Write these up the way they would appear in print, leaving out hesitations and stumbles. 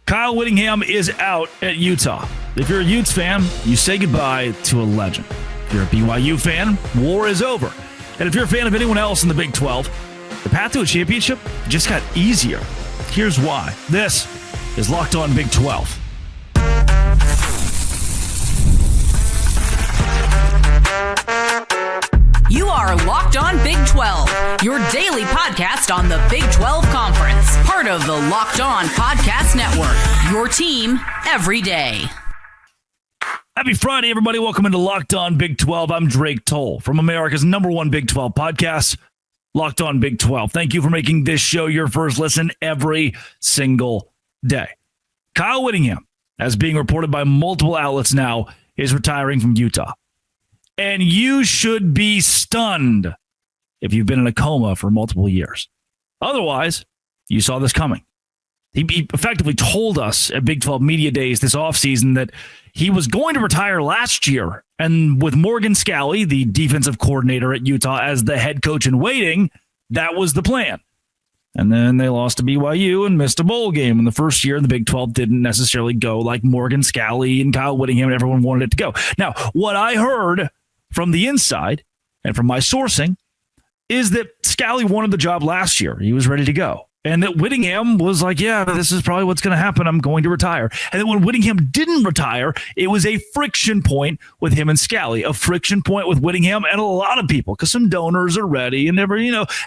Kyle Whittingham is out at Utah. If you're a Utes fan, you say goodbye to a legend. If you're a BYU fan, war is over. And if you're a fan of anyone else in the Big 12, the path to a championship just got easier. Here's why. This is Locked On Big 12. You are Locked On Big 12, your daily podcast on the Big 12 Conference. Part of the Locked On Podcast Network, your team every day. Happy Friday, everybody. Welcome into Locked On Big 12. I'm Drake Toll from America's #1 Big 12 podcast, Locked On Big 12. Thank you for making this show your first listen every single day. Kyle Whittingham, as being reported by multiple outlets now, is retiring from Utah. And you should be stunned if you've been in a coma for multiple years. Otherwise, you saw this coming. He effectively told us at Big 12 Media Days this offseason that he was going to retire last year. And with Morgan Scalley, the defensive coordinator at Utah, as the head coach in waiting, that was the plan. And then they lost to BYU and missed a bowl game in the first year. And the Big 12 didn't necessarily go like Morgan Scalley and Kyle Whittingham and everyone wanted it to go. Now, what I heard from the inside and from my sourcing is that Scalley wanted the job last year. He was ready to go. And that Whittingham was like, yeah, this is probably what's going to happen. I'm going to retire. And then when Whittingham didn't retire, it was a friction point with him and Scalley, a friction point with Whittingham and a lot of people, because some donors are ready. And never,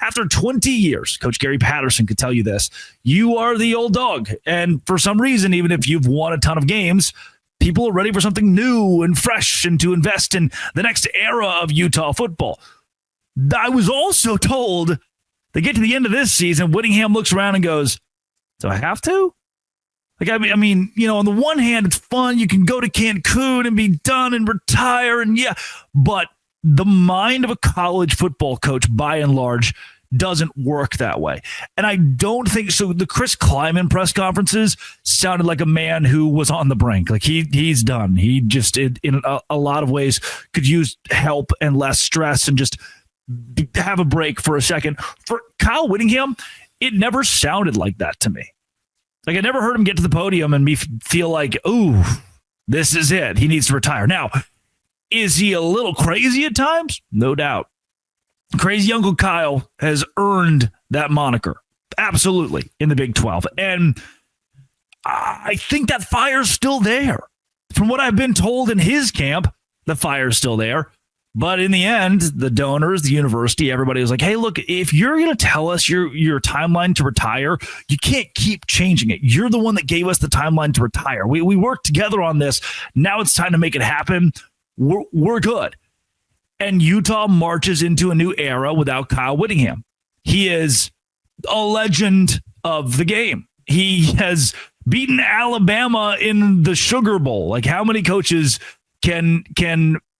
after 20 years, Coach Gary Patterson could tell you this, you are the old dog. And for some reason, even if you've won a ton of games, people are ready for something new and fresh and to invest in the next era of Utah football. I was also told they get to the end of this season, Whittingham looks around and goes, do I have to? I mean, on the one hand, it's fun. You can go to Cancun and be done and retire. And yeah, but the mind of a college football coach, by and large, doesn't work that way. And I don't think so. The Chris Kleiman press conferences sounded like a man who was on the brink. Like he's done. He just, in a lot of ways, could use help and less stress and just have a break for a second. For Kyle Whittingham, it never sounded like that to me. Like I never heard him get to the podium and me feel like, ooh, this is it. He needs to retire. Now, is he a little crazy at times? No doubt. Crazy Uncle Kyle has earned that moniker. Absolutely. In the Big 12. And I think that fire's still there. From what I've been told in his camp, the fire's still there. But in the end, the donors, the university, everybody was like, hey, look, if you're going to tell us your timeline to retire, you can't keep changing it. You're the one that gave us the timeline to retire. We worked together on this. Now it's time to make it happen. We're good. And Utah marches into a new era without Kyle Whittingham. He is a legend of the game. He has beaten Alabama in the Sugar Bowl. Like, how many coaches can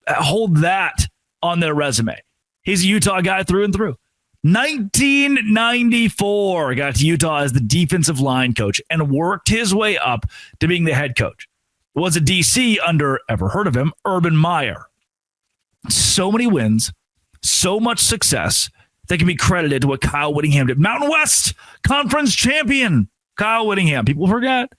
hold that on their resume? He's a Utah guy through and through. 1994, got to Utah as the defensive line coach and worked his way up to being the head coach. Was a DC under, ever heard of him, Urban Meyer. So many wins, so much success that can be credited to what Kyle Whittingham did. Mountain West Conference champion, Kyle Whittingham. People forget.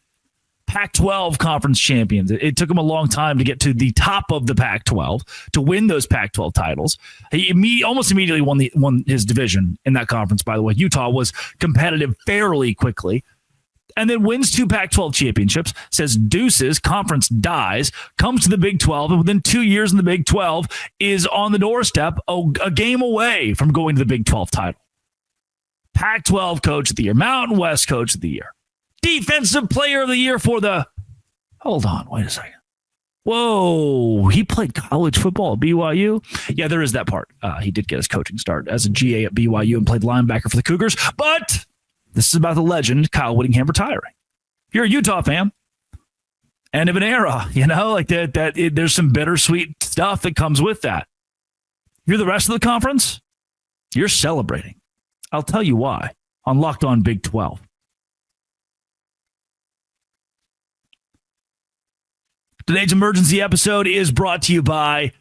Pac-12 conference champions. It took him a long time to get to the top of the Pac-12 to win those Pac-12 titles. He almost immediately won his division in that conference, by the way. Utah was competitive fairly quickly. And then wins 2 Pac-12 championships, says deuces, conference dies, comes to the Big 12, and within 2 years in the Big 12 is on the doorstep, a game away from going to the Big 12 title. Pac-12 Coach of the Year, Mountain West Coach of the Year, Defensive Player of the Year for the... Hold on, wait a second. Whoa, he played college football at BYU? Yeah, there is that part. He did get his coaching start as a GA at BYU and played linebacker for the Cougars, but... This is about the legend, Kyle Whittingham, retiring. If you're a Utah fan, end of an era, like that there's some bittersweet stuff that comes with that. If you're the rest of the conference, you're celebrating. I'll tell you why on Locked On Big 12. Today's emergency episode is brought to you by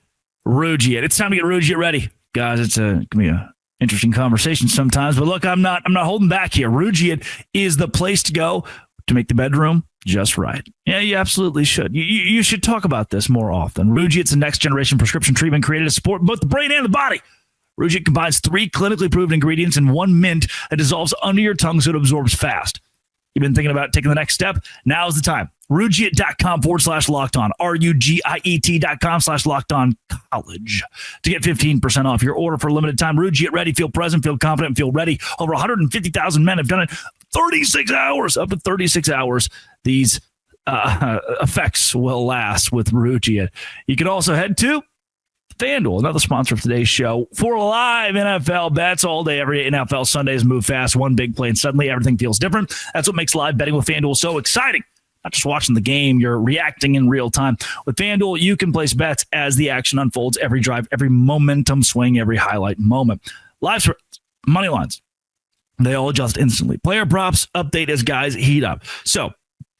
Rugiet. It's time to get Rugiet ready. Guys, it's going to be a interesting conversation sometimes, but look, I'm not holding back here. Rugiet is the place to go to make the bedroom just right. Yeah, you absolutely should. You should talk about this more often. Rugiet's a next-generation prescription treatment created to support both the brain and the body. Rugiet combines 3 clinically proven ingredients in 1 mint that dissolves under your tongue so it absorbs fast. You've been thinking about taking the next step? Now's the time. Rugiet.com/lockedon. RUGIET.com/lockedon college to get 15% off your order for a limited time. Rugiet ready, feel present, feel confident, feel ready. Over 150,000 men have done it 36 hours, up to 36 hours. These effects will last with Rugiet. You can also head to FanDuel, another sponsor of today's show, for live NFL bets all day, every day. NFL Sundays move fast, one big play, and suddenly everything feels different. That's what makes live betting with FanDuel so exciting. Not just watching the game, you're reacting in real time. With FanDuel, you can place bets as the action unfolds, every drive, every momentum swing, every highlight moment. Live spreads, money lines, they all adjust instantly. Player props update as guys heat up. So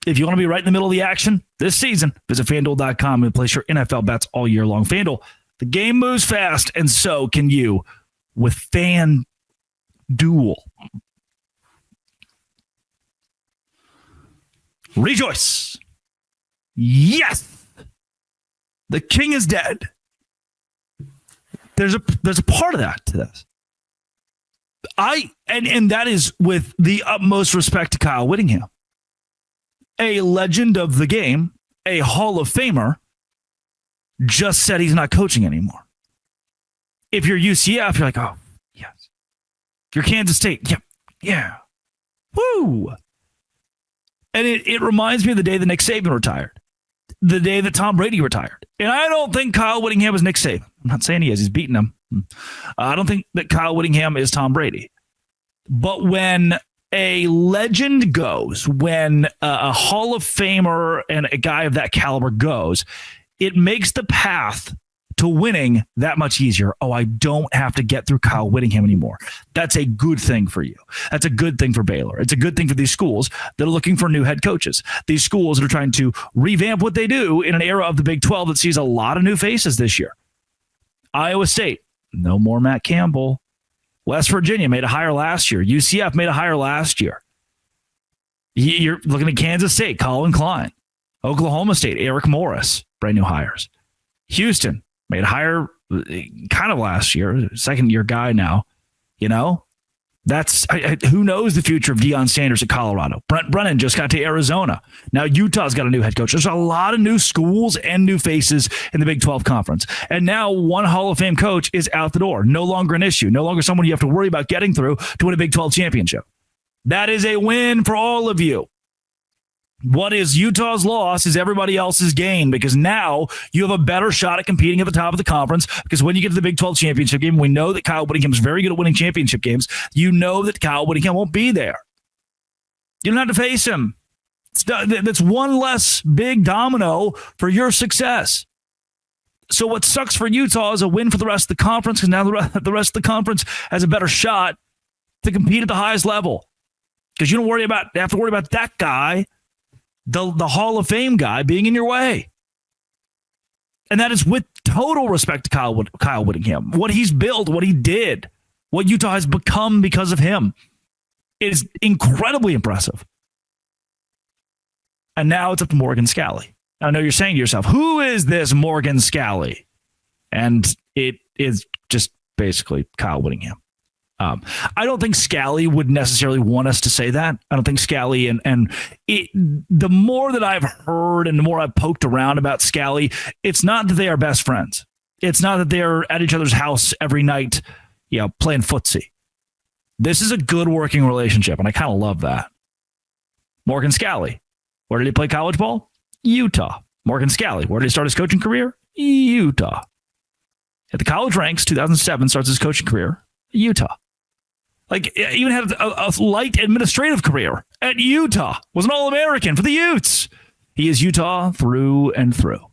if you want to be right in the middle of the action this season, visit FanDuel.com and place your NFL bets all year long. FanDuel, the game moves fast, and so can you with FanDuel. Rejoice. Yes. The king is dead. There's a part of that to this. And that is with the utmost respect to Kyle Whittingham, a legend of the game, a Hall of Famer, just said he's not coaching anymore. If you're UCF, you're like, oh, yes. If you're Kansas State, yeah. Woo. And it reminds me of the day that Nick Saban retired, the day that Tom Brady retired. And I don't think Kyle Whittingham is Nick Saban. I'm not saying he is. He's beaten him. I don't think that Kyle Whittingham is Tom Brady. But when a legend goes, when a Hall of Famer and a guy of that caliber goes, it makes the path to winning that much easier. Oh, I don't have to get through Kyle Whittingham anymore. That's a good thing for you. That's a good thing for Baylor. It's a good thing for these schools that are looking for new head coaches. These schools that are trying to revamp what they do in an era of the Big 12 that sees a lot of new faces this year. Iowa State, no more Matt Campbell. West Virginia made a hire last year. UCF made a hire last year. You're looking at Kansas State, Colin Klein. Oklahoma State, Eric Morris, brand new hires. Houston made a hire kind of last year, second-year guy now. You know, that's who knows the future of Deion Sanders at Colorado. Brent Brennan just got to Arizona. Now Utah's got a new head coach. There's a lot of new schools and new faces in the Big 12 Conference. And now one Hall of Fame coach is out the door. No longer an issue. No longer someone you have to worry about getting through to win a Big 12 championship. That is a win for all of you. What is Utah's loss is everybody else's gain, because now you have a better shot at competing at the top of the conference, because when you get to the Big 12 championship game, we know that Kyle Whittingham is very good at winning championship games. You know that Kyle Whittingham won't be there. You don't have to face him. That's one less big domino for your success. So what sucks for Utah is a win for the rest of the conference, because now the rest of the conference has a better shot to compete at the highest level, because you don't have to worry about that guy, the Hall of Fame guy, being in your way. And that is with total respect to Kyle Whittingham. What he's built, what he did, what Utah has become because of him is incredibly impressive. And now it's up to Morgan Scalley. I know you're saying to yourself, who is this Morgan Scalley? And it is just basically Kyle Whittingham. I don't think Scalley would necessarily want us to say that. I don't think Scalley the more that I've heard and the more I've poked around about Scalley, it's not that they are best friends. It's not that they're at each other's house every night, playing footsie. This is a good working relationship, and I kind of love that. Morgan Scalley, where did he play college ball? Utah. Morgan Scalley, where did he start his coaching career? Utah. At the college ranks, 2007 starts his coaching career. Utah. Even had a light administrative career at Utah. Was an All-American for the Utes. He is Utah through and through.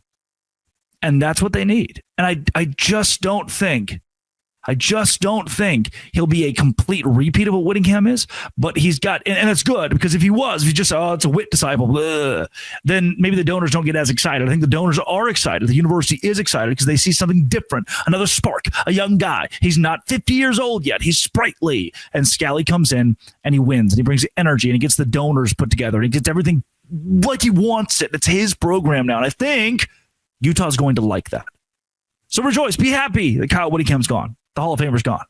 And that's what they need. And I just don't think he'll be a complete repeat of what Whittingham is, but he's got, and it's good, because if he just, it's a Whit disciple, then maybe the donors don't get as excited. I think the donors are excited. The university is excited because they see something different, another spark, a young guy. He's not 50 years old yet. He's sprightly. And Scalley comes in and he wins, and he brings energy, and he gets the donors put together, and he gets everything like he wants it. It's his program now. And I think Utah's going to like that. So rejoice. Be happy that Kyle Whittingham's gone. The Hall of Famer's gone.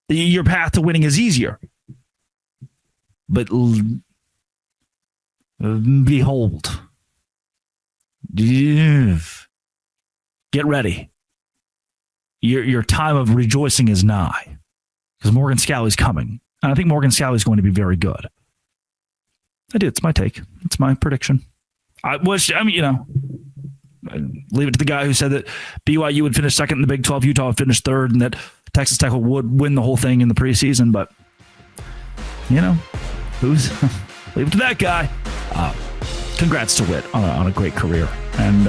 Your path to winning is easier. But behold. Get ready. Your time of rejoicing is nigh. Because Morgan Scalley's coming. And I think Morgan Scalley's going to be very good. It's my take. It's my prediction. Leave it to the guy who said that BYU would finish second in the Big 12, Utah would finish third, and that Texas Tech would win the whole thing in the preseason. But, leave it to that guy. Congrats to Whit on a great career. And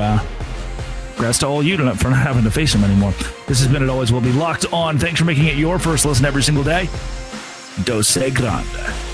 congrats to all you for not having to face him anymore. This has been It Always Will Be Locked On. Thanks for making it your first listen every single day. Dose Grande.